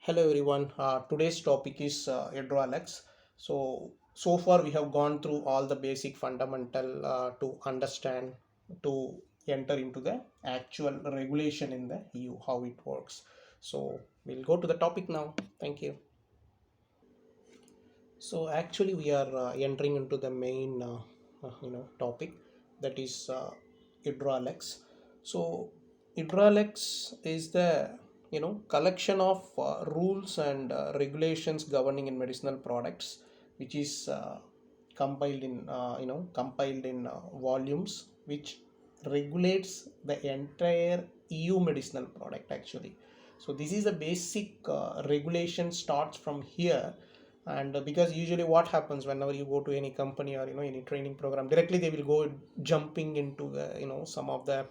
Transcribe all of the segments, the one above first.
Hello everyone. Today's topic is hydraulics. So far we have gone through all the basic fundamental to understand to enter into the actual regulation in the EU how it works. So we'll go to the topic now. Thank you. So actually we are entering into the main topic, that is hydraulics. So hydraulics is the collection of rules and regulations governing in medicinal products, which is compiled in volumes, which regulates the entire EU medicinal product actually. So this is a basic regulation starts from here. And because usually what happens whenever you go to any company or any training program, directly they will go jumping into the some of the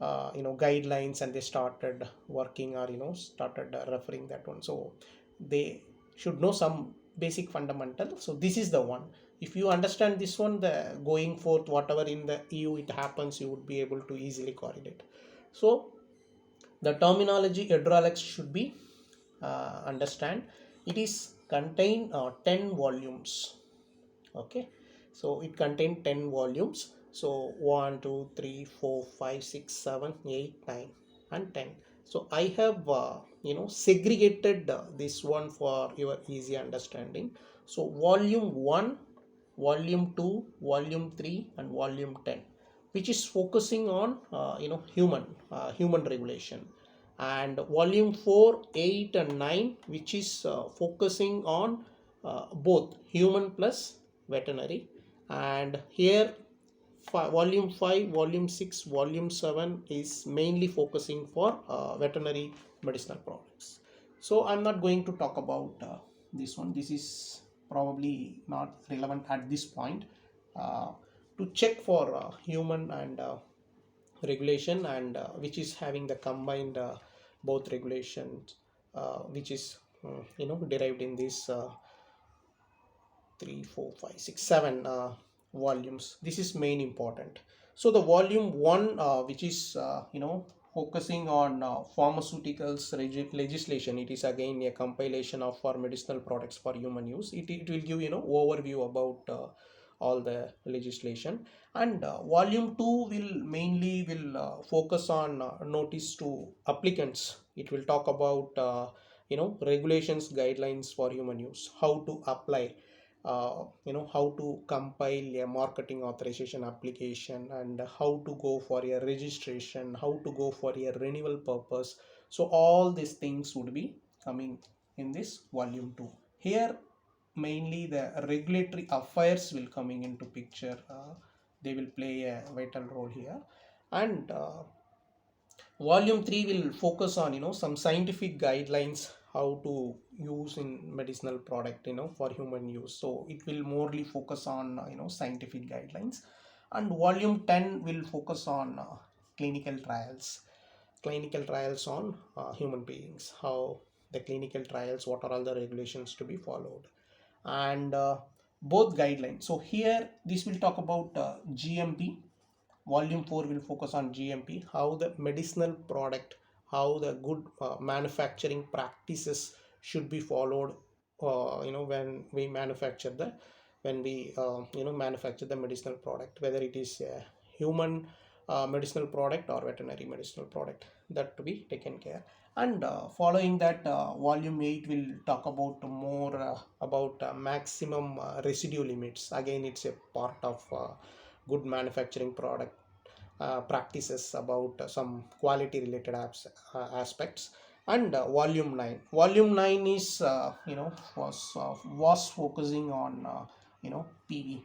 guidelines, and they started working or started referring that one. So they should know some basic fundamental. So this is the one. If you understand this one, the going forth whatever in the EU it happens, you would be able to easily correlate. So the terminology hydraulics should be understand. It is contain 10 volumes. Okay, so it contains 10 volumes. So 1 2 3 4 5 6 7 8 9 and 10. So I have segregated this one for your easy understanding. So volume 1, volume 2, volume 3 and volume 10, which is focusing on human regulation, and volume 4, 8 and 9, which is focusing on both human plus veterinary. And here volume 5, volume 6, volume 7 is mainly focusing for veterinary medicinal products. So I'm not going to talk about this one. This is probably not relevant at this point. uh, to check for human and regulation, and which is having the combined both regulations, which is derived in this 3 4 5 6 7 volumes. This is main important. So the volume 1, which is focusing on pharmaceuticals legislation, it is again a compilation of for medicinal products for human use. It will give overview about all the legislation. And volume 2 will focus on notice to applicants. It will talk about regulations, guidelines for human use, how to apply, how to compile a marketing authorization application, and how to go for a registration, how to go for a renewal purpose. So all these things would be coming in this volume 2. Here mainly the regulatory affairs will coming into picture. They will play a vital role here. And volume 3 will focus on some scientific guidelines, how to use in medicinal product for human use. So it will morely focus on scientific guidelines. And volume 10 will focus on clinical trials on human beings, how the clinical trials, what are all the regulations to be followed. And both guidelines. So here this will talk about GMP. Volume 4 will focus on GMP, how the medicinal product, how the good manufacturing practices should be followed when we manufacture the medicinal product, whether it is a human medicinal product or veterinary medicinal product, that to be taken care. And following that, volume 8 will talk about more about maximum residue limits. Again, it's a part of good manufacturing product practices, about some quality related aspects. And volume 9 is was focusing on PV,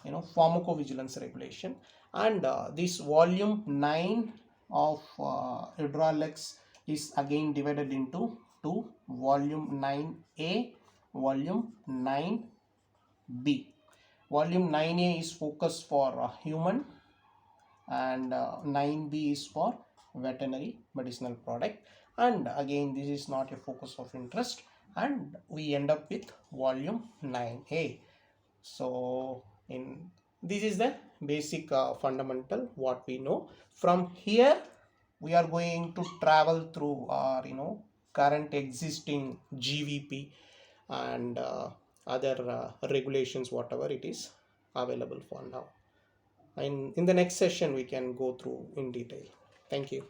pharmacovigilance regulation. And this volume 9 of hydraulics is again divided into two: volume 9A, volume 9B. Volume 9A is focused for human, and 9B is for veterinary medicinal product. And again, this is not a focus of interest, and we end up with volume 9A. So in this is the basic fundamental what we know. From here we are going to travel through our current existing GVP and other regulations, whatever it is available for now. And in the next session, we can go through in detail. Thank you.